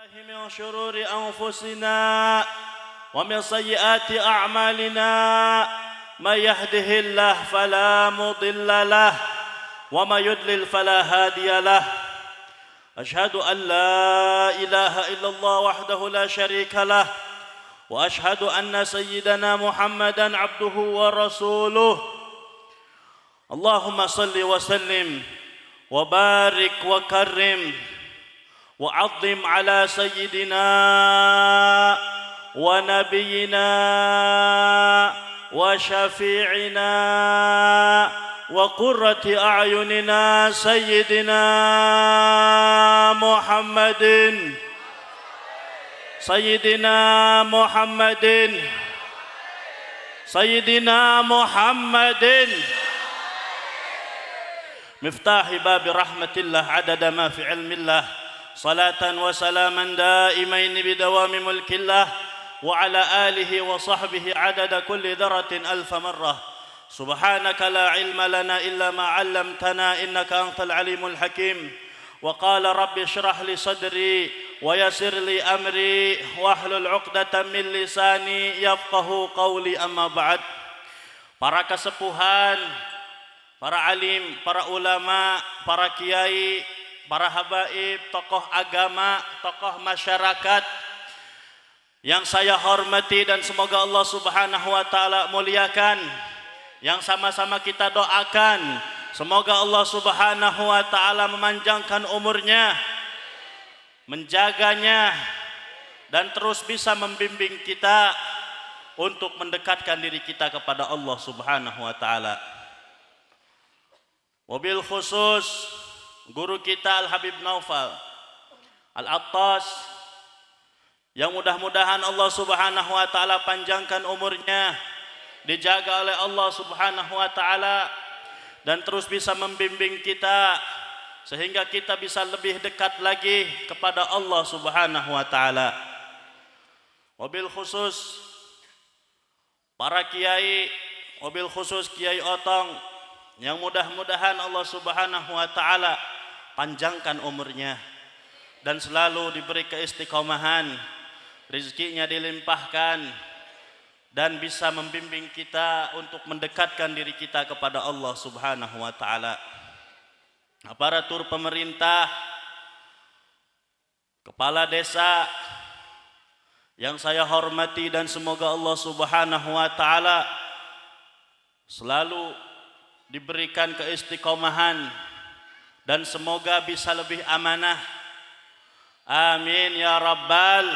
من شرور أنفسنا ومن سيئات أعمالنا من يهده الله فلا مضل له ومن يضلل فلا هادي له أشهد أن لا إله إلا الله وحده لا شريك له وأشهد أن سيدنا محمدا عبده ورسوله اللهم صل وسلم وبارك وكرم وعظم على سيدنا ونبينا وشفيعنا وقرة أعيننا سيدنا محمد سيدنا محمد سيدنا محمد مفتاح باب رحمة الله عدد ما في علم الله صلاة وسلاما دائمين بدوام ملك الله وعلى آله وصحبه عدد كل ذرة ألف مرة سبحانك لا علم لنا إلا ما علمتنا إنك أنت العليم الحكيم وقال رب اشرح لي صدري ويسر لي أمري واحلل عقدة من لساني يفقه قولي أما بعد. Para kesepuhan, para alim, para ulama, para kiai, para habaib, tokoh agama, tokoh masyarakat yang saya hormati dan semoga Allah Subhanahu wa taala muliakan, yang sama-sama kita doakan semoga Allah Subhanahu wa taala memanjangkan umurnya, menjaganya dan terus bisa membimbing kita untuk mendekatkan diri kita kepada Allah Subhanahu wa taala. Wabil khusus guru kita Al-Habib Naufal Al-Attas yang mudah-mudahan Allah Subhanahu wa taala panjangkan umurnya, dijaga oleh Allah Subhanahu wa taala dan terus bisa membimbing kita sehingga kita bisa lebih dekat lagi kepada Allah Subhanahu wa taala. Wabil khusus para kiai, wabil khusus Kiai Otong yang mudah-mudahan Allah Subhanahu wa taala panjangkan umurnya dan selalu diberi keistiqomahan, rezekinya dilimpahkan dan bisa membimbing kita untuk mendekatkan diri kita kepada Allah Subhanahu wa taala. Aparatur pemerintah, kepala desa yang saya hormati dan semoga Allah Subhanahu wa taala selalu diberikan keistiqomahan dan semoga bisa lebih amanah. Amin ya rabbal.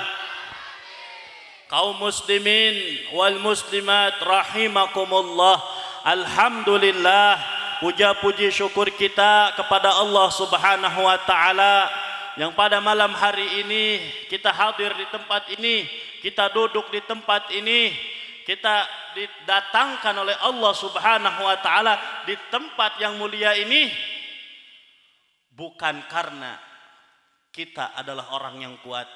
Kaum muslimin wal muslimat rahimakumullah. Alhamdulillah, puja-puji syukur kita kepada Allah Subhanahu wa taala yang pada malam hari ini kita hadir di tempat ini, kita duduk di tempat ini, kita didatangkan oleh Allah Subhanahu wa taala di tempat yang mulia ini bukan karena kita adalah orang yang kuat,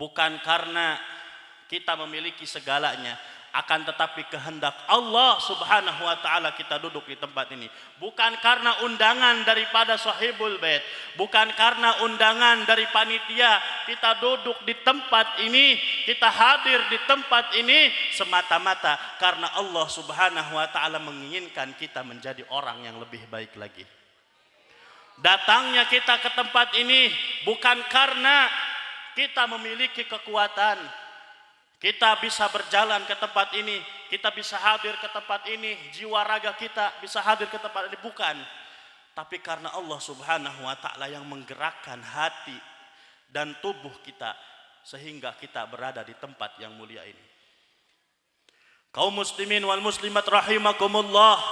bukan karena kita memiliki segalanya, akan tetapi kehendak Allah Subhanahu wa taala kita duduk di tempat ini. Bukan karena undangan daripada sahibul bait, bukan karena undangan dari panitia kita duduk di tempat ini, kita hadir di tempat ini semata-mata karena Allah Subhanahu wa taala menginginkan kita menjadi orang yang lebih baik lagi. Datangnya kita ke tempat ini bukan karena kita memiliki kekuatan, kita bisa berjalan ke tempat ini, kita bisa hadir ke tempat ini, jiwa raga kita bisa hadir ke tempat ini, bukan. Tapi karena Allah Subhanahu wa taala yang menggerakkan hati dan tubuh kita sehingga kita berada di tempat yang mulia ini. Kaum muslimin wal muslimat rahimakumullah,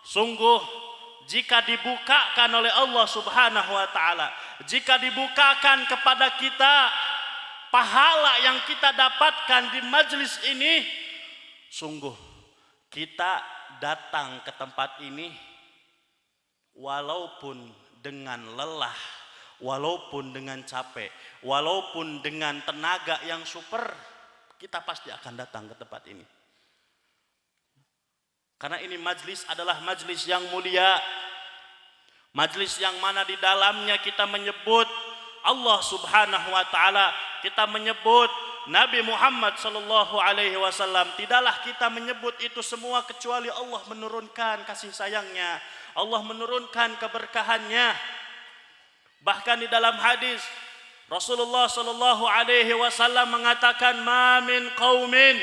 sungguh jika dibukakan oleh Allah Subhanahu wa taala, jika dibukakan kepada kita pahala yang kita dapatkan di majelis ini, sungguh kita datang ke tempat ini walaupun dengan lelah, walaupun dengan capek, walaupun dengan tenaga yang super, kita pasti akan datang ke tempat ini. Karena ini majlis adalah majlis yang mulia, majlis yang mana di dalamnya kita menyebut Allah Subhanahu wa taala, kita menyebut Nabi Muhammad sallallahu alaihi wasallam, tidaklah kita menyebut itu semua kecuali Allah menurunkan kasih sayangnya, Allah menurunkan keberkahannya. Bahkan di dalam hadis Rasulullah sallallahu alaihi wasallam mengatakan, "Ma min qaumin,"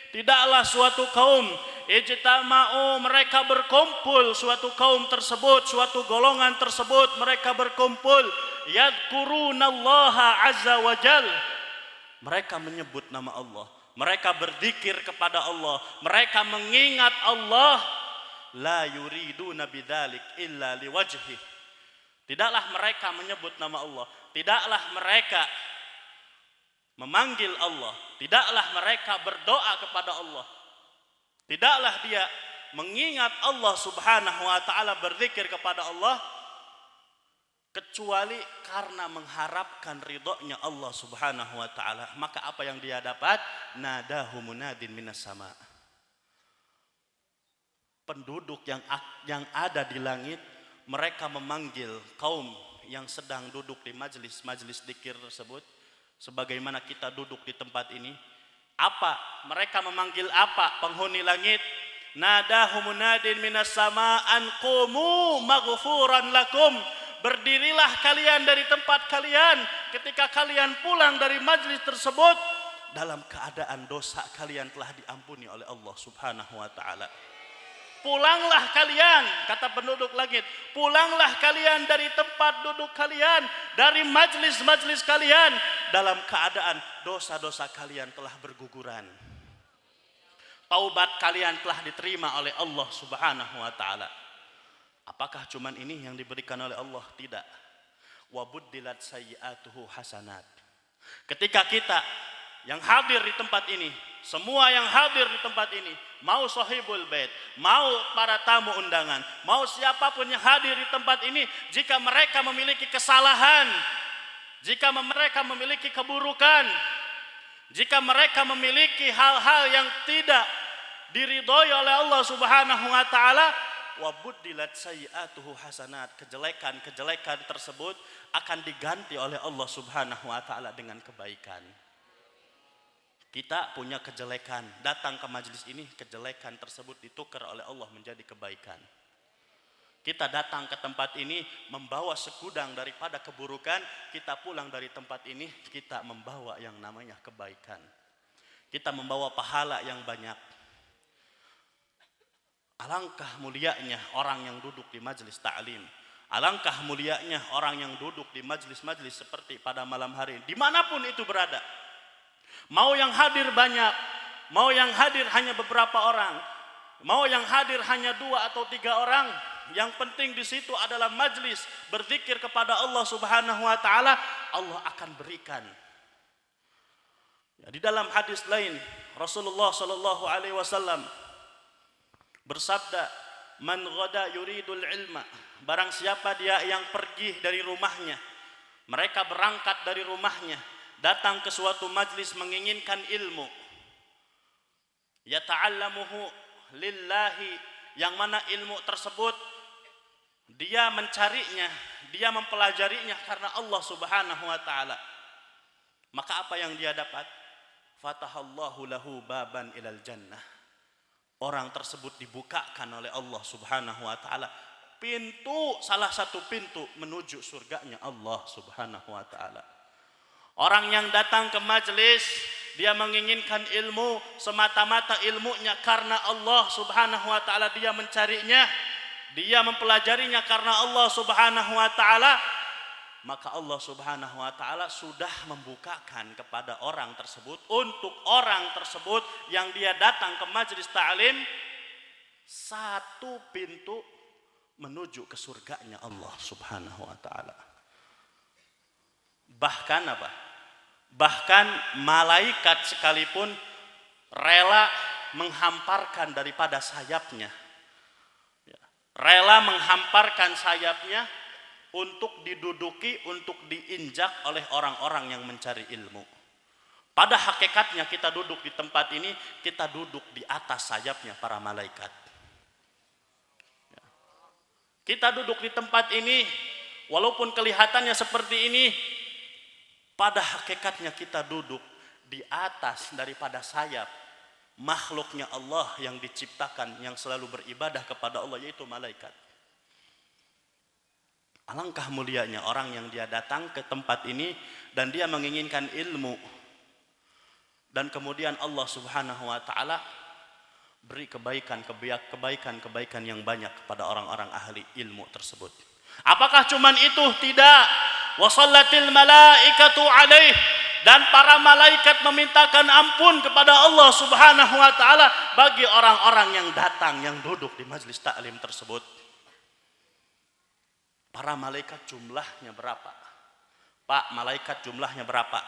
tidaklah suatu kaum, ijtama'u, mereka berkumpul, suatu kaum tersebut, suatu golongan tersebut mereka berkumpul, yadhkurunallaha azza wa jal, mereka menyebut nama Allah, mereka berzikir kepada Allah, mereka mengingat Allah, la yuriduna bidzalik illa liwajhi, tidaklah mereka menyebut nama Allah, tidaklah mereka memanggil Allah, tidaklah mereka berdoa kepada Allah, tidaklah dia mengingat Allah Subhanahu wa taala, berzikir kepada Allah, kecuali karena mengharapkan ridhonya Allah Subhanahu wa taala. Maka apa yang dia dapat? Nadahu munadin minas sama. Penduduk yang ada di langit, mereka memanggil kaum yang sedang duduk di majelis dzikir tersebut, sebagaimana kita duduk di tempat ini. Apa mereka memanggil? Apa penghuni langit? Nadahu munadin minas sama an qumu maghfuran lakum, berdirilah kalian dari tempat kalian ketika kalian pulang dari majlis tersebut dalam keadaan dosa kalian telah diampuni oleh Allah Subhanahu wa taala. Pulanglah kalian, kata penduduk langit, pulanglah kalian dari tempat duduk kalian, dari majlis-majlis kalian dalam keadaan dosa-dosa kalian telah berguguran. Taubat kalian telah diterima oleh Allah Subhanahu wa taala. Apakah cuman ini yang diberikan oleh Allah? Tidak. Wa buddilat sayyi'atuhu hasanat. Ketika kita yang hadir di tempat ini, semua yang hadir di tempat ini, mau sahibul bait, mau para tamu undangan, mau siapapun yang hadir di tempat ini, jika mereka memiliki kesalahan, jika mereka memiliki keburukan, jika mereka memiliki hal-hal yang tidak diridhoi oleh Allah Subhanahu wa taala, wa buddilat sayyi'atuhu hasanat, kejelekan-kejelekan tersebut akan diganti oleh Allah Subhanahu wa taala dengan kebaikan. Kita punya kejelekan, datang ke majelis ini, kejelekan tersebut ditukar oleh Allah menjadi kebaikan. Kita datang ke tempat ini membawa segudang daripada keburukan, kita pulang dari tempat ini kita membawa yang namanya kebaikan. Kita membawa pahala yang banyak. Alangkah mulianya orang yang duduk di majelis ta'lim. Alangkah mulianya orang yang duduk di majelis-majelis seperti pada malam hari ini, dimanapun itu berada. Mau yang hadir banyak, mau yang hadir hanya beberapa orang, mau yang hadir hanya 2 atau 3 orang, yang penting di situ adalah majlis berzikir kepada Allah Subhanahu wa taala, Allah akan berikan. Ya, di dalam hadis lain Rasulullah sallallahu alaihi wasallam bersabda, "Man ghada yuridul ilma," barang siapa dia yang pergi dari rumahnya, mereka berangkat dari rumahnya, datang ke suatu majlis menginginkan ilmu, yata'allamuhu lillahi, yang mana ilmu tersebut dia mencarinya, dia mempelajarinya karena Allah Subhanahu wa taala. Maka apa yang dia dapat? Fatahallahu lahu baban ilal jannah. Orang tersebut dibukakan oleh Allah Subhanahu wa taala pintu, salah satu pintu menuju surganya Allah Subhanahu wa taala. Orang yang datang ke majelis, dia menginginkan ilmu, semata-mata ilmunya karena Allah Subhanahu wa taala, dia mencarinya, dia mempelajarinya karena Allah Subhanahu wa taala, maka Allah Subhanahu wa taala sudah membukakan kepada orang tersebut, untuk orang tersebut yang dia datang ke majelis ta'lim, satu pintu menuju ke surganya Allah Subhanahu wa taala. Bahkan apa? Bahkan malaikat sekalipun rela menghamparkan daripada sayapnya, rela menghamparkan sayapnya untuk diduduki, untuk diinjak oleh orang-orang yang mencari ilmu. Pada hakikatnya kita duduk di tempat ini, kita duduk di atas sayapnya para malaikat. Kita duduk di tempat ini, walaupun kelihatannya seperti ini, pada hakikatnya kita duduk di atas daripada sayap makhluknya Allah yang diciptakan, yang selalu beribadah kepada Allah, yaitu malaikat. Alangkah mulianya orang yang dia datang ke tempat ini dan dia menginginkan ilmu, dan kemudian Allah Subhanahu wa taala beri kebaikan yang banyak kepada orang-orang ahli ilmu tersebut. Apakah cuman itu? Tidak. Wasallatil malaikatu alaih, dan para malaikat memintakan ampun kepada Allah Subhanahu wa taala bagi orang-orang yang datang, yang duduk di majlis taklim tersebut. Para malaikat jumlahnya berapa? Pak, malaikat jumlahnya berapa?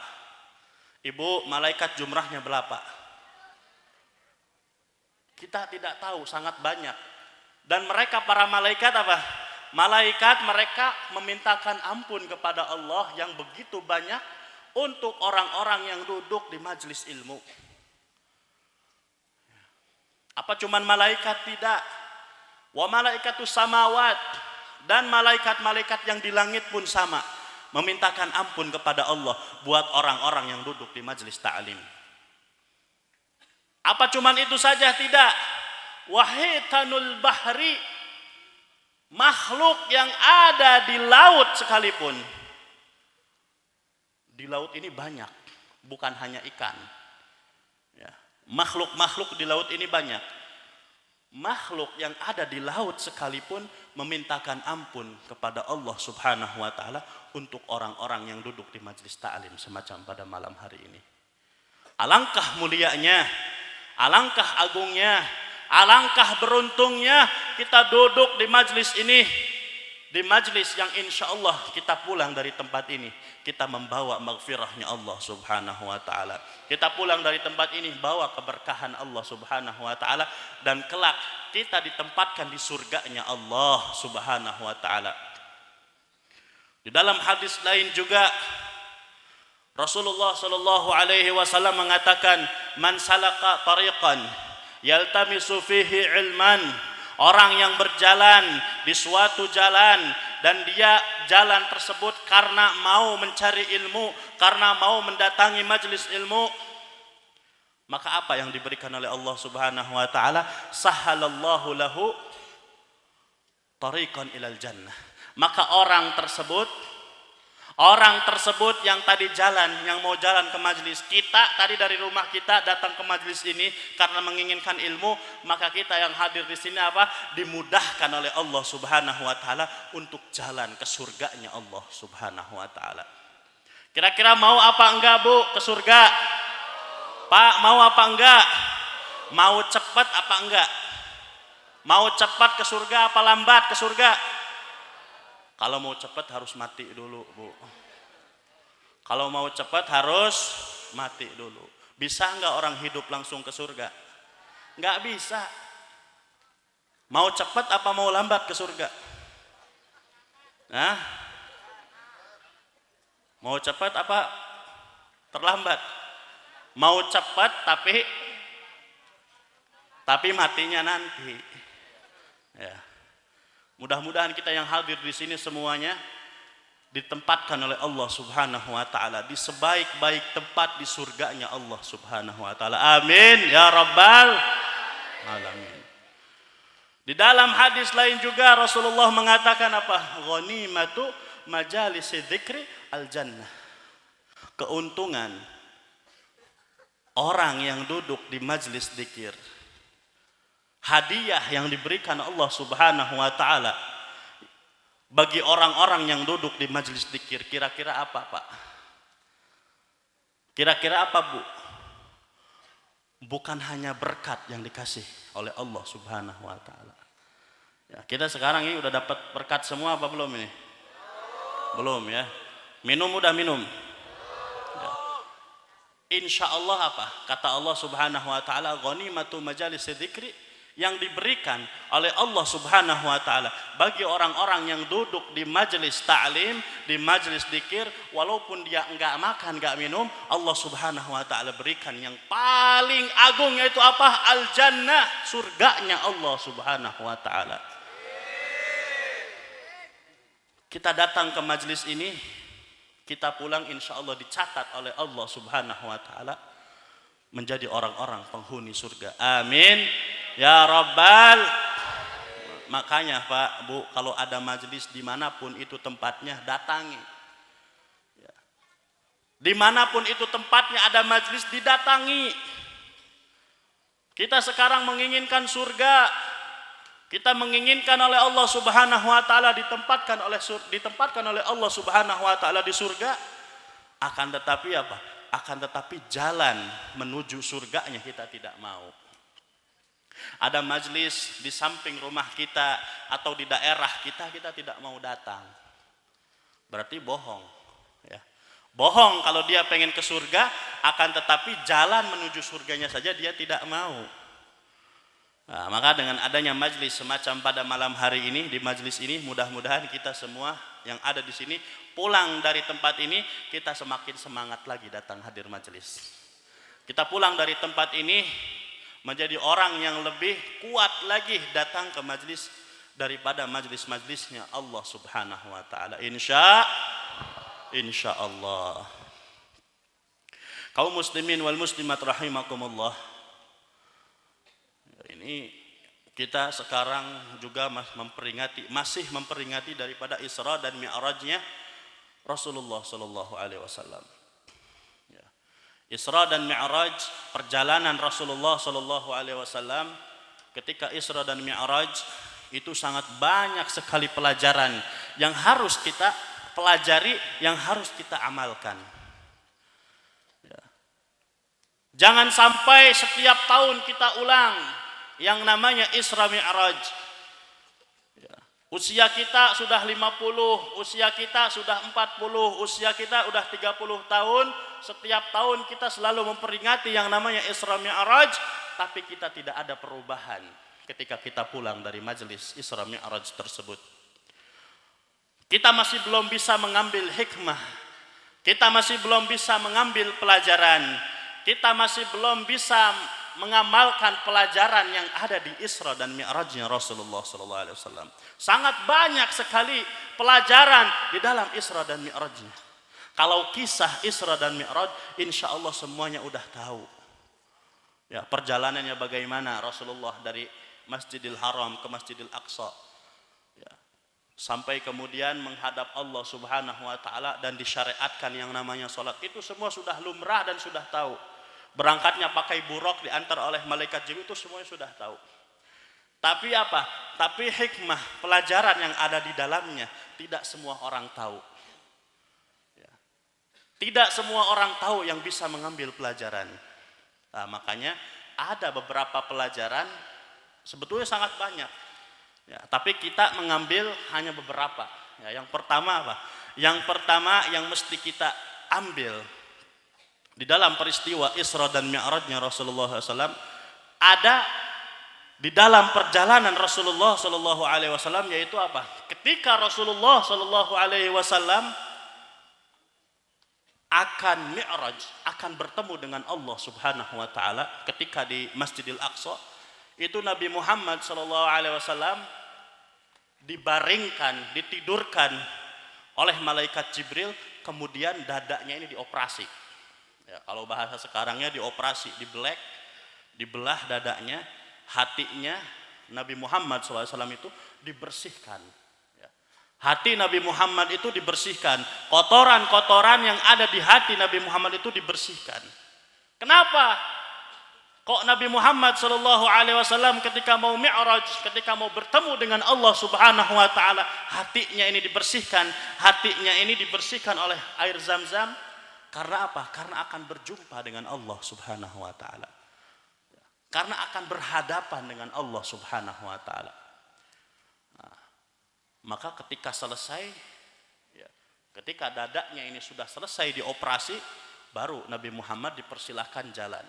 Ibu, malaikat jumlahnya berapa? Kita tidak tahu, sangat banyak. Dan mereka para malaikat apa? Malaikat mereka memintakan ampun kepada Allah yang begitu banyak untuk orang-orang yang duduk di majlis ilmu. Apa cuman malaikat? Tidak. Wa malaikatus samawat, dan malaikat-malaikat yang di langit pun sama memintakan ampun kepada Allah buat orang-orang yang duduk di majlis ta'lim. Apa cuman itu saja? Tidak. Wahitanul bahri, makhluk yang ada di laut sekalipun. Di laut ini banyak, bukan hanya ikan. Ya. Makhluk-makhluk di laut ini banyak. Makhluk yang ada di laut sekalipun memintakan ampun kepada Allah Subhanahu wa taala untuk orang-orang yang duduk di majlis ta'lim semacam pada malam hari ini. Alangkah mulianya, alangkah agungnya, alangkah beruntungnya kita duduk di majlis ini, di majlis yang insya Allah kita pulang dari tempat ini kita membawa maghfirahnya Allah Subhanahu wa taala. Kita pulang dari tempat ini bawa keberkahan Allah Subhanahu wa taala, dan kelak kita ditempatkan di surganya Allah Subhanahu wa taala. Di dalam hadis lain juga Rasulullah sallallahu alaihi wasallam mengatakan, "Man salaka tariqan yaltamisu fihi ilman," orang yang berjalan di suatu jalan dan dia jalan tersebut karena mau mencari ilmu, karena mau mendatangi majlis ilmu, maka apa yang diberikan oleh Allah Subhanahu wa taala? Sahalallahu lahu tariqan ilal jannah. Maka orang tersebut yang tadi jalan, yang mau jalan ke majlis kita, tadi dari rumah kita datang ke majlis ini karena menginginkan ilmu, maka kita yang hadir di sini apa? Dimudahkan oleh Allah Subhanahu wa taala untuk jalan ke surganya Allah Subhanahu wa taala. Kira-kira mau apa enggak, Bu, ke surga? Pak, mau apa enggak? Mau cepat apa enggak? Mau cepat ke surga apa lambat ke surga? Kalau mau cepat harus mati dulu, Bu. Kalau mau cepat harus mati dulu. Bisa enggak orang hidup langsung ke surga? Enggak bisa. Mau cepat apa mau lambat ke surga? Nah, mau cepat apa terlambat? Mau cepat tapi matinya nanti. Ya. Mudah-mudahan kita yang hadir di sini semuanya ditempatkan oleh Allah Subhanahu wa taala di sebaik-baik tempat di surganya Allah Subhanahu wa taala. Amin ya rabbal alamin. Di dalam hadis lain juga Rasulullah mengatakan apa? Ghanimatu majalisi dzikri al jannah. Keuntungan orang yang duduk di majlis zikir. Hadiah yang diberikan Allah Subhanahu wa taala bagi orang-orang yang duduk di majlis zikir, kira-kira apa, Pak? Kira-kira apa, Bu? Bukan hanya berkat yang dikasih oleh Allah Subhanahu wa taala. Ya, kita sekarang ini udah dapat berkat semua apa belum ini? Belum ya. Minum udah minum. Ya. Insya Allah apa? Kata Allah Subhanahu wa taala, ghanimatu majalis dzikri, yang diberikan oleh Allah Subhanahu wa taala bagi orang-orang yang duduk di majelis ta'lim, di majelis zikir, walaupun dia enggak makan, enggak minum, Allah Subhanahu wa taala berikan yang paling agung, yaitu apa? Al-jannah, surganya Allah Subhanahu wa taala. Kita datang ke majelis ini kita pulang insya Allah dicatat oleh Allah Subhanahu wa Ta'ala menjadi orang-orang penghuni surga. Amin ya Rabbal. Makanya Pak Bu, kalau ada majelis dimanapun itu tempatnya, datangi. Dimanapun itu tempatnya ada majelis, didatangi. Kita sekarang menginginkan surga, kita menginginkan oleh Allah Subhanahu wa Ta'ala ditempatkan oleh Allah Subhanahu wa Ta'ala di surga. Akan tetapi apa? Akan tetapi jalan menuju surganya kita tidak mau. Ada majelis di samping rumah kita atau di daerah kita, kita tidak mau datang. Berarti bohong, ya. Bohong kalau dia pengen ke surga, akan tetapi jalan menuju surganya saja dia tidak mau. Nah, maka dengan adanya majelis semacam pada malam hari ini, di majelis ini mudah-mudahan kita semua yang ada di sini pulang dari tempat ini, kita semakin semangat lagi datang hadir majelis. Kita pulang dari tempat ini menjadi orang yang lebih kuat lagi datang ke majelis daripada majelis-majelisnya Allah Subhanahu wa Ta'ala. Insya Allah. Kaum muslimin wal muslimat rahimakumullah. Ini kita sekarang juga masih memperingati daripada Isra dan Mi'rajnya Rasulullah sallallahu alaihi wasallam. Isra dan Mi'raj, perjalanan Rasulullah sallallahu alaihi wasallam ketika Isra dan Mi'raj itu sangat banyak sekali pelajaran yang harus kita pelajari, yang harus kita amalkan. Ya. Jangan sampai setiap tahun kita ulang yang namanya Isra Mi'raj. Ya. Usia kita sudah 50, usia kita sudah 40, usia kita sudah 30 tahun. Setiap tahun kita selalu memperingati yang namanya Isra Mi'raj, tapi kita tidak ada perubahan ketika kita pulang dari majelis Isra Mi'raj tersebut. Kita masih belum bisa mengambil hikmah. Kita masih belum bisa mengambil pelajaran. Kita masih belum bisa mengamalkan pelajaran yang ada di Isra dan Mi'rajnya Rasulullah SAW. Sangat banyak sekali pelajaran di dalam Isra dan Mi'rajnya. Kalau kisah Isra dan Mi'raj, insya Allah semuanya udah tahu. Ya, perjalanannya bagaimana Rasulullah dari Masjidil Haram ke Masjidil Aqsa. Sampai kemudian menghadap Allah Subhanahu wa Ta'ala dan disyariatkan yang namanya sholat. Itu semua sudah lumrah dan sudah tahu. Berangkatnya pakai buruk diantar oleh malaikat Jibril, itu semuanya sudah tahu. Tapi apa? Tapi hikmah, pelajaran yang ada di dalamnya tidak semua orang tahu. Ya. Tidak semua orang tahu yang bisa mengambil pelajaran. Nah, makanya ada beberapa pelajaran sebetulnya sangat banyak. Ya, tapi kita mengambil hanya beberapa. Ya, yang pertama apa? Yang pertama yang mesti kita ambil di dalam peristiwa Isra dan Mi'rajnya Rasulullah SAW, ada di dalam perjalanan Rasulullah SAW, yaitu apa? Ketika Rasulullah SAW akan Mi'raj, akan bertemu dengan Allah Subhanahu wa Ta'ala ketika di Masjidil Aqsa, itu Nabi Muhammad SAW dibaringkan, ditidurkan oleh malaikat Jibril, kemudian dadanya ini dioperasi. Ya, kalau bahasa sekarangnya dioperasi, dibelah dadanya, hatinya Nabi Muhammad SAW itu dibersihkan. Ya. Hati Nabi Muhammad itu dibersihkan, kotoran-kotoran yang ada di hati Nabi Muhammad itu dibersihkan. Kenapa? Kok Nabi Muhammad SAW ketika mau Mi'raj, ketika mau bertemu dengan Allah Subhanahu wa Ta'ala, hatinya ini dibersihkan, oleh air Zam-Zam? Karena apa? Karena akan berjumpa dengan Allah Subhanahu wa Ta'ala. Karena akan berhadapan dengan Allah Subhanahu wa Ta'ala. Nah, maka ketika selesai, ya, ketika dadanya ini sudah selesai dioperasi, baru Nabi Muhammad dipersilahkan jalan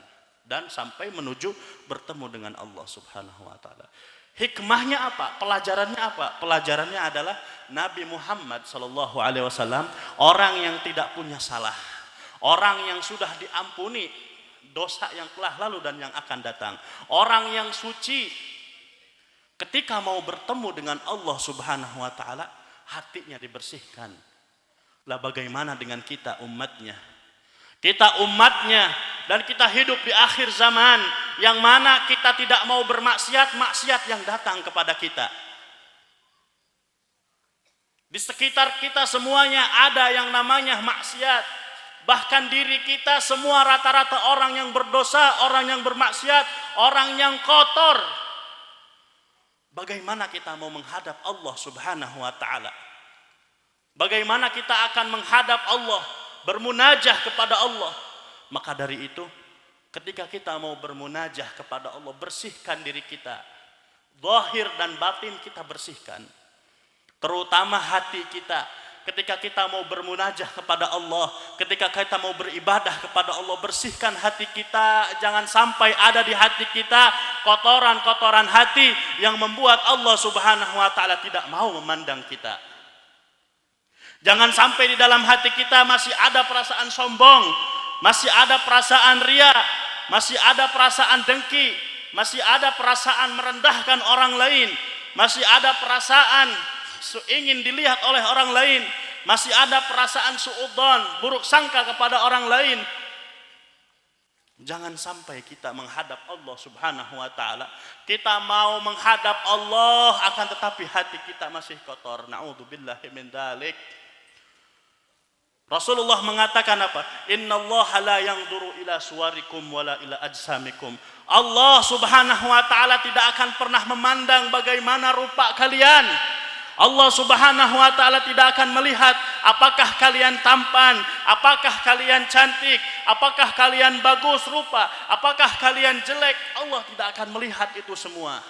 dan sampai menuju bertemu dengan Allah Subhanahu wa Ta'ala. Hikmahnya apa? Pelajarannya apa? Pelajarannya adalah Nabi Muhammad SAW orang yang tidak punya salah, orang yang sudah diampuni dosa yang telah lalu dan yang akan datang, orang yang suci. Ketika mau bertemu dengan Allah Subhanahu wa Ta'ala, hatinya dibersihkan. Lah bagaimana dengan kita umatnya? Kita umatnya dan kita hidup di akhir zaman yang mana kita tidak mau bermaksiat, maksiat yang datang kepada kita. Di sekitar kita semuanya ada yang namanya maksiat. Bahkan diri kita semua rata-rata orang yang berdosa, orang yang bermaksiat, orang yang kotor. Bagaimana kita mau menghadap Allah Subhanahu wa taala? Bagaimana kita akan menghadap Allah, bermunajah kepada Allah? Maka dari itu, ketika kita mau bermunajah kepada Allah, bersihkan diri kita. Zahir dan batin kita bersihkan. Terutama hati kita. Ketika kita mau bermunajah kepada Allah, ketika kita mau beribadah kepada Allah, bersihkan hati kita. Jangan sampai ada di hati kita kotoran-kotoran hati yang membuat Allah Subhanahu wa taala tidak mau memandang kita. Jangan sampai di dalam hati kita masih ada perasaan sombong, masih ada perasaan ria, masih ada perasaan dengki, masih ada perasaan merendahkan orang lain, masih ada perasaan ingin dilihat oleh orang lain, masih ada perasaan suudzon, buruk sangka kepada orang lain. Jangan sampai kita menghadap Allah Subhanahu wa taala, kita mau menghadap Allah akan tetapi hati kita masih kotor. Na'udzubillahi min dzalik. Rasulullah mengatakan apa? Innallaha la yanzuru ila suwarikum wala ila ajsamikum. Allah Subhanahu wa taala tidak akan pernah memandang bagaimana rupa kalian. Allah Subhanahu wa taala tidak akan melihat apakah kalian tampan, apakah kalian cantik, apakah kalian bagus rupa, apakah kalian jelek. Allah tidak akan melihat itu semua.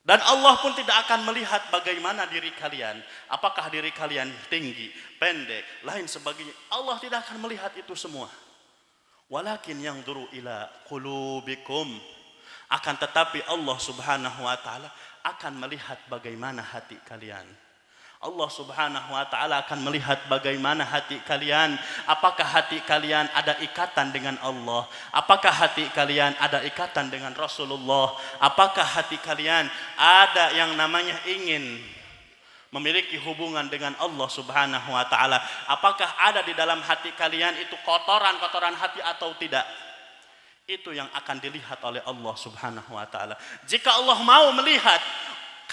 Dan Allah pun tidak akan melihat bagaimana diri kalian. Apakah diri kalian tinggi, pendek, lain sebagainya. Allah tidak akan melihat itu semua. Walakin yanzuru ila qulubikum. Akan tetapi Allah Subhanahu wa taala akan melihat bagaimana hati kalian. Allah Subhanahu wa taala akan melihat bagaimana hati kalian. Apakah hati kalian ada ikatan dengan Allah? Apakah hati kalian ada ikatan dengan Rasulullah? Apakah hati kalian ada yang namanya ingin memiliki hubungan dengan Allah Subhanahu wa taala? Apakah ada di dalam hati kalian itu kotoran-kotoran hati atau tidak? Itu yang akan dilihat oleh Allah Subhanahu wa taala. Jika Allah mau melihat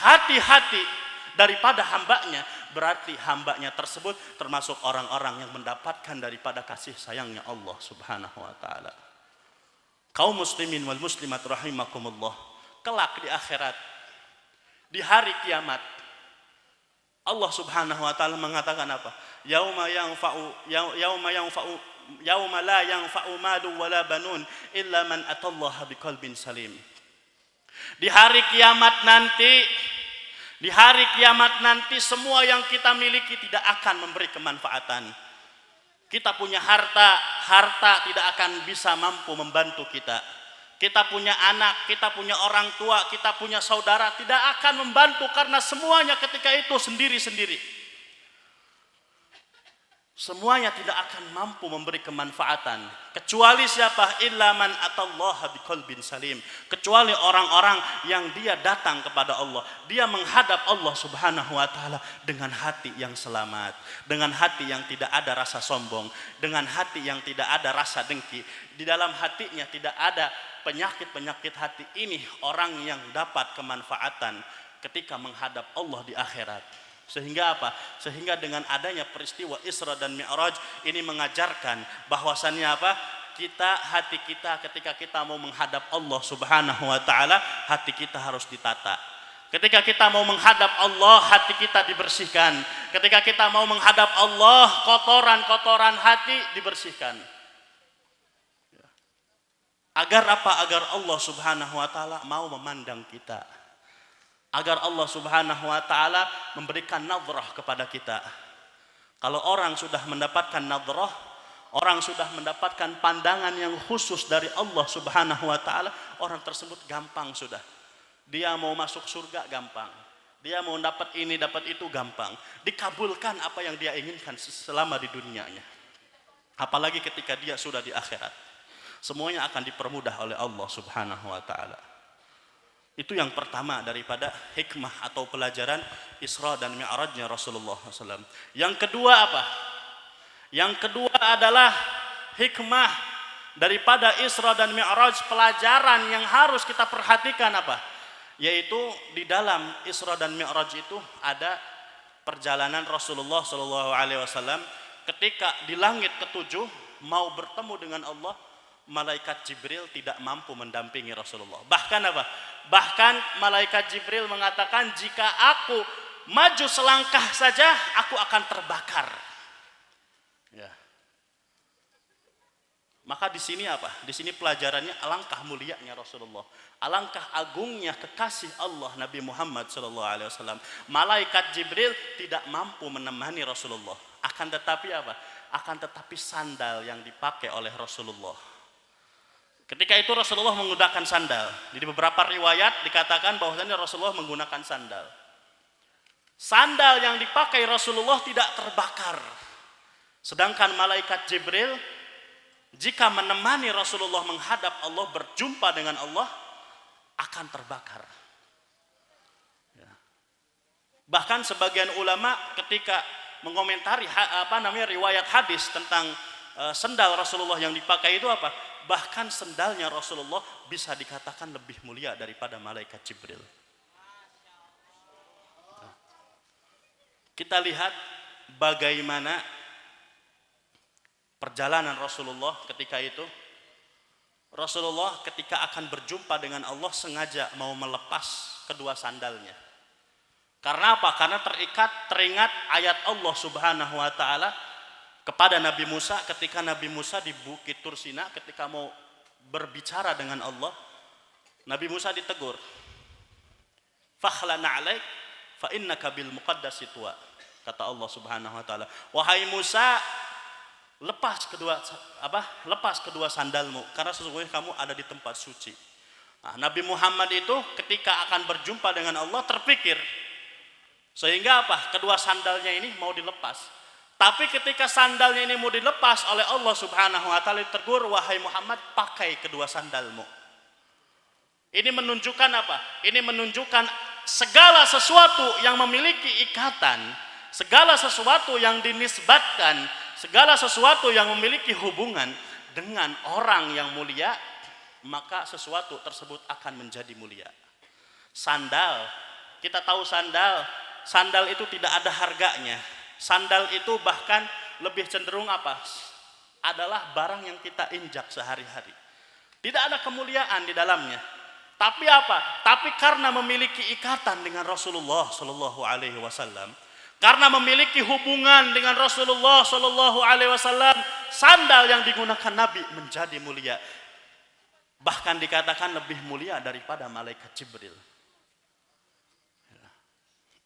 hati-hati daripada hambanya, berarti hambanya tersebut termasuk orang-orang yang mendapatkan daripada kasih sayangnya Allah Subhanahu wa taala. Kaum muslimin wal muslimat rahimakumullah, kelak di akhirat, di hari kiamat, Allah Subhanahu wa taala mengatakan apa? Yauma la yanfa'u malu wala banun illa man atallaha biqalbin salim. Di hari kiamat nanti, semua yang kita miliki tidak akan memberi kemanfaatan. Kita punya harta tidak akan bisa mampu membantu kita. Kita punya anak, kita punya orang tua, kita punya saudara, tidak akan membantu karena semuanya ketika itu sendiri-sendiri. Semuanya tidak akan mampu memberi kemanfaatan. Kecuali siapa? Illa man atallaha biqalbin salim. Kecuali orang-orang yang dia datang kepada Allah. Dia menghadap Allah Subhanahu wa taala dengan hati yang selamat, dengan hati yang tidak ada rasa sombong, dengan hati yang tidak ada rasa dengki. Di dalam hatinya tidak ada penyakit-penyakit hati. Ini orang yang dapat kemanfaatan ketika menghadap Allah di akhirat. Sehingga apa? Sehingga dengan adanya peristiwa Isra dan Mi'raj ini mengajarkan bahwasannya apa? Hati kita ketika kita mau menghadap Allah Subhanahu wa taala, hati kita harus ditata. Ketika kita mau menghadap Allah, hati kita dibersihkan. Ketika kita mau menghadap Allah, kotoran-kotoran hati dibersihkan. Agar apa? Agar Allah Subhanahu wa taala mau memandang kita. Agar Allah Subhanahu wa taala memberikan nadrah kepada kita. Kalau orang sudah mendapatkan nadrah, orang sudah mendapatkan pandangan yang khusus dari Allah Subhanahu wa taala, orang tersebut gampang sudah. Dia mau masuk surga gampang. Dia mau dapat ini, dapat itu gampang. Dikabulkan apa yang dia inginkan selama di dunianya. Apalagi ketika dia sudah di akhirat. Semuanya akan dipermudah oleh Allah Subhanahu wa taala. Itu yang pertama daripada hikmah atau pelajaran Isra dan Mi'rajnya Rasulullah SAW. Yang kedua apa? Yang kedua adalah hikmah daripada Isra dan Mi'raj, pelajaran yang harus kita perhatikan apa? Yaitu di dalam Isra dan Mi'raj itu ada perjalanan Rasulullah SAW ketika di langit ketujuh mau bertemu dengan Allah, malaikat Jibril tidak mampu mendampingi Rasulullah. Bahkan apa? Bahkan malaikat Jibril mengatakan, jika aku maju selangkah saja, aku akan terbakar. Ya. Maka di sini apa? Di sini pelajarannya alangkah mulianya Rasulullah, alangkah agungnya kekasih Allah Nabi Muhammad SAW. Malaikat Jibril tidak mampu menemani Rasulullah. Akan tetapi apa? Akan tetapi sandal yang dipakai oleh Rasulullah. Ketika itu Rasulullah menggunakan sandal. Jadi beberapa riwayat dikatakan bahwasanya Rasulullah menggunakan sandal. Sandal yang dipakai Rasulullah tidak terbakar. Sedangkan malaikat Jibril jika menemani Rasulullah menghadap Allah, berjumpa dengan Allah, akan terbakar. Ya. Bahkan sebagian ulama ketika mengomentari riwayat hadis tentang sendal Rasulullah yang dipakai itu apa? Bahkan sendalnya Rasulullah bisa dikatakan lebih mulia daripada malaikat Jibril. Nah, kita lihat bagaimana perjalanan Rasulullah ketika itu. Rasulullah ketika akan berjumpa dengan Allah sengaja mau melepas kedua sandalnya. Karena apa? Karena teringat ayat Allah Subhanahu wa taala kepada Nabi Musa ketika Nabi Musa di Bukit Tursina ketika mau berbicara dengan Allah. Nabi Musa ditegur, "Fakhlana 'alaik fa innaka bil muqaddasi tuwa." Kata Allah Subhanahu wa taala, "Wahai Musa, lepas kedua sandalmu karena sesungguhnya kamu ada di tempat suci." Nah, Nabi Muhammad itu ketika akan berjumpa dengan Allah terpikir sehingga apa? Kedua sandalnya ini mau dilepas. Tapi ketika sandalnya ini mau dilepas oleh Allah Subhanahu wa taala, ditegur, "Wahai Muhammad, pakai kedua sandalmu." Ini menunjukkan apa? Ini menunjukkan segala sesuatu yang memiliki ikatan, segala sesuatu yang dinisbatkan, segala sesuatu yang memiliki hubungan dengan orang yang mulia, maka sesuatu tersebut akan menjadi mulia. Sandal, kita tahu sandal itu tidak ada harganya. Sandal itu bahkan lebih cenderung apa? Adalah barang yang kita injak sehari-hari. Tidak ada kemuliaan di dalamnya. Tapi apa? Tapi karena memiliki ikatan dengan Rasulullah Sallallahu Alaihi Wasallam, karena memiliki hubungan dengan Rasulullah Sallallahu Alaihi Wasallam, sandal yang digunakan Nabi menjadi mulia. Bahkan dikatakan lebih mulia daripada malaikat Jibril.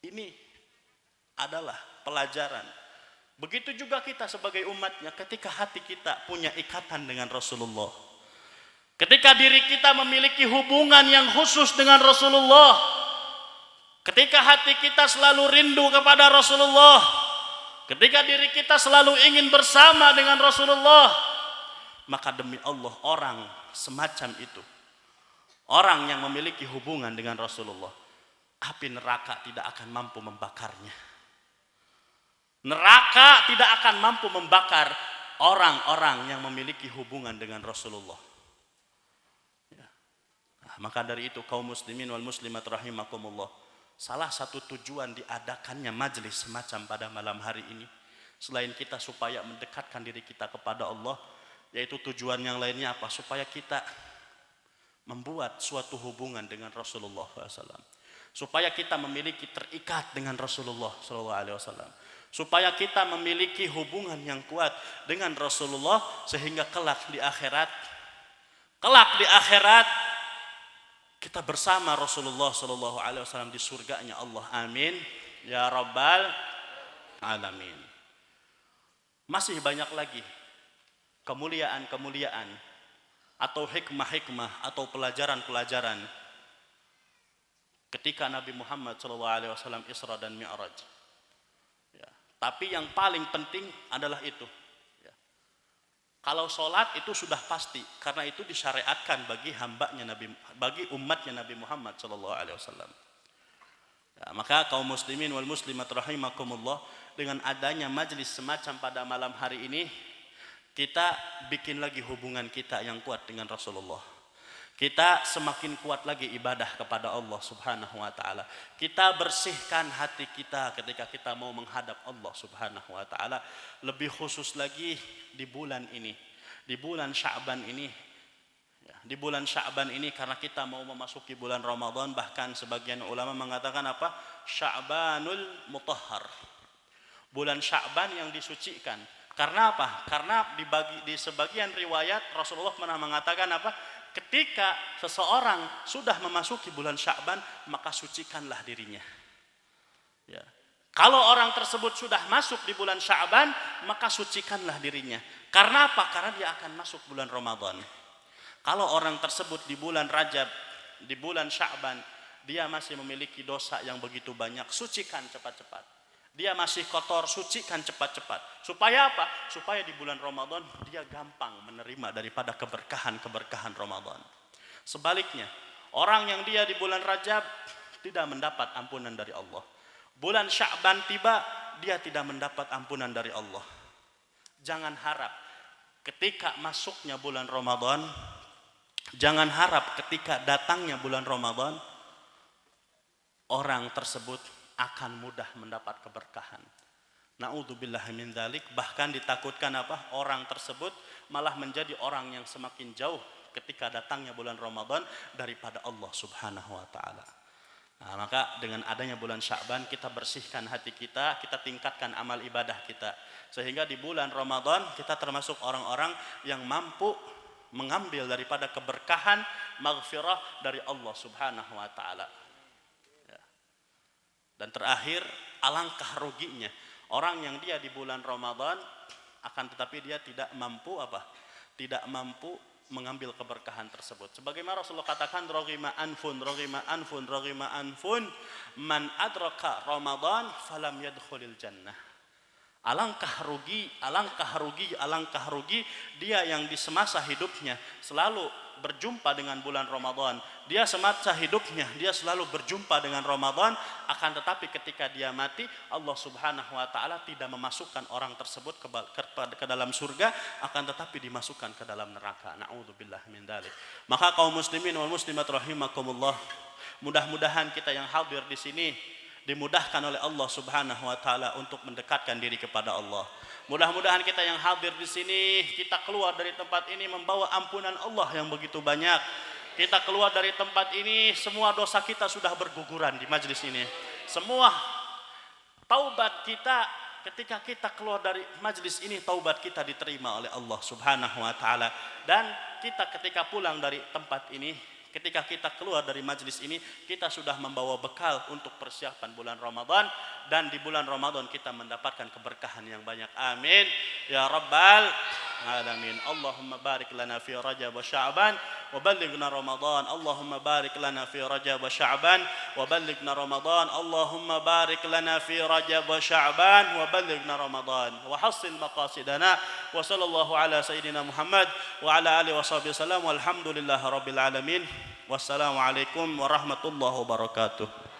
Ini adalah pelajaran. Begitu juga kita sebagai umatnya ketika hati kita punya ikatan dengan Rasulullah. Ketika diri kita memiliki hubungan yang khusus dengan Rasulullah. Ketika hati kita selalu rindu kepada Rasulullah. Ketika diri kita selalu ingin bersama dengan Rasulullah. Maka demi Allah orang semacam itu, orang yang memiliki hubungan dengan Rasulullah, api neraka tidak akan mampu membakarnya. Neraka tidak akan mampu membakar orang-orang yang memiliki hubungan dengan Rasulullah. Ya. Nah, maka dari itu kaum muslimin wal muslimat rahimakumullah, salah satu tujuan diadakannya majelis semacam pada malam hari ini, selain kita supaya mendekatkan diri kita kepada Allah, yaitu tujuan yang lainnya apa? Supaya kita membuat suatu hubungan dengan Rasulullah SAW. Supaya kita memiliki terikat dengan Rasulullah SAW. Supaya kita memiliki hubungan yang kuat dengan Rasulullah sehingga kelak di akhirat kita bersama Rasulullah SAW di surganya Allah. Amin ya rabbal alamin. Masih banyak lagi kemuliaan-kemuliaan atau hikmah-hikmah atau pelajaran-pelajaran ketika Nabi Muhammad SAW Isra dan Mi'raj. Ya. Tapi yang paling penting adalah itu. Ya. Kalau sholat itu sudah pasti, karena itu disyariatkan bagi hambanya Nabi, bagi umatnya Nabi Muhammad SAW. Ya, maka kaum muslimin wal muslimat rahimakumullah, dengan adanya majlis semacam pada malam hari ini, kita bikin lagi hubungan kita yang kuat dengan Rasulullah. Kita semakin kuat lagi ibadah kepada Allah Subhanahu wa taala. Kita bersihkan hati kita ketika kita mau menghadap Allah Subhanahu wa taala. Lebih khusus lagi di bulan ini, di bulan Sya'ban ini. Ya, di bulan Sya'ban ini karena kita mau memasuki bulan Ramadan, bahkan sebagian ulama mengatakan apa? Sya'banul Mutahhar. Bulan Sya'ban yang disucikan. Karena apa? Karena di sebagian riwayat Rasulullah pernah mengatakan apa? Ketika seseorang sudah memasuki bulan Sya'ban, maka sucikanlah dirinya. Ya. Kalau orang tersebut sudah masuk di bulan Sya'ban, maka sucikanlah dirinya. Karena apa? Karena dia akan masuk bulan Ramadan. Kalau orang tersebut di bulan Rajab, di bulan Sya'ban, dia masih memiliki dosa yang begitu banyak, sucikan cepat-cepat. Dia masih kotor, sucikan cepat-cepat. Supaya apa? Supaya di bulan Ramadan dia gampang menerima daripada keberkahan-keberkahan Ramadan. Sebaliknya, orang yang dia di bulan Rajab tidak mendapat ampunan dari Allah. Bulan Sya'ban tiba, dia tidak mendapat ampunan dari Allah. Jangan harap ketika masuknya bulan Ramadan, jangan harap ketika datangnya bulan Ramadan, orang tersebut akan mudah mendapat keberkahan. Na'udzubillah min dzalik, bahkan ditakutkan apa? Orang tersebut malah menjadi orang yang semakin jauh ketika datangnya bulan Ramadan daripada Allah Subhanahu wa taala. Nah, maka dengan adanya bulan Sya'ban kita bersihkan hati kita, kita tingkatkan amal ibadah kita. Sehingga di bulan Ramadan kita termasuk orang-orang yang mampu mengambil daripada keberkahan, maghfirah dari Allah Subhanahu wa taala. Dan terakhir, alangkah ruginya orang yang dia di bulan Ramadan akan tetapi dia tidak mampu apa? Tidak mampu mengambil keberkahan tersebut. Sebagaimana Rasulullah katakan, raghima anfun man adraka Ramadan falam yadkhulil jannah. Alangkah rugi dia yang di semasa hidupnya selalu berjumpa dengan bulan Ramadan. Dia semasa hidupnya dia selalu berjumpa dengan Ramadan, akan tetapi ketika dia mati, Allah Subhanahu wa taala tidak memasukkan orang tersebut ke dalam surga, akan tetapi dimasukkan ke dalam neraka. Na'udzubillah min dzalik. Maka kaum muslimin wal muslimat rahimakumullah, mudah-mudahan kita yang hadir di sini dimudahkan oleh Allah Subhanahu wa taala untuk mendekatkan diri kepada Allah. Mudah-mudahan kita yang hadir di sini, kita keluar dari tempat ini membawa ampunan Allah yang begitu banyak. Kita keluar dari tempat ini, semua dosa kita sudah berguguran di majelis ini. Semua taubat kita ketika kita keluar dari majelis ini, taubat kita diterima oleh Allah Subhanahu wa taala. Dan kita ketika pulang dari tempat ini, ketika kita keluar dari majelis ini, kita sudah membawa bekal untuk persiapan bulan Ramadan, dan di bulan Ramadan kita mendapatkan keberkahan yang banyak. Amin ya rabbal alamin. Allahumma barik lana fi Rajab wa Sya'ban wa ballighna Ramadan. Allahumma barik lana fi Rajab wa Sya'ban wa ballighna Ramadan. Allahumma barik lana fi Rajab wa Sya'ban wa ballighna Ramadan wa hassil maqasidana. Wa sallallahu ala sayyidina Muhammad wa ala alihi wa sahbihi wasallam. Walhamdulillahi rabbil alamin. Wassalamualaikum warahmatullahi wabarakatuh.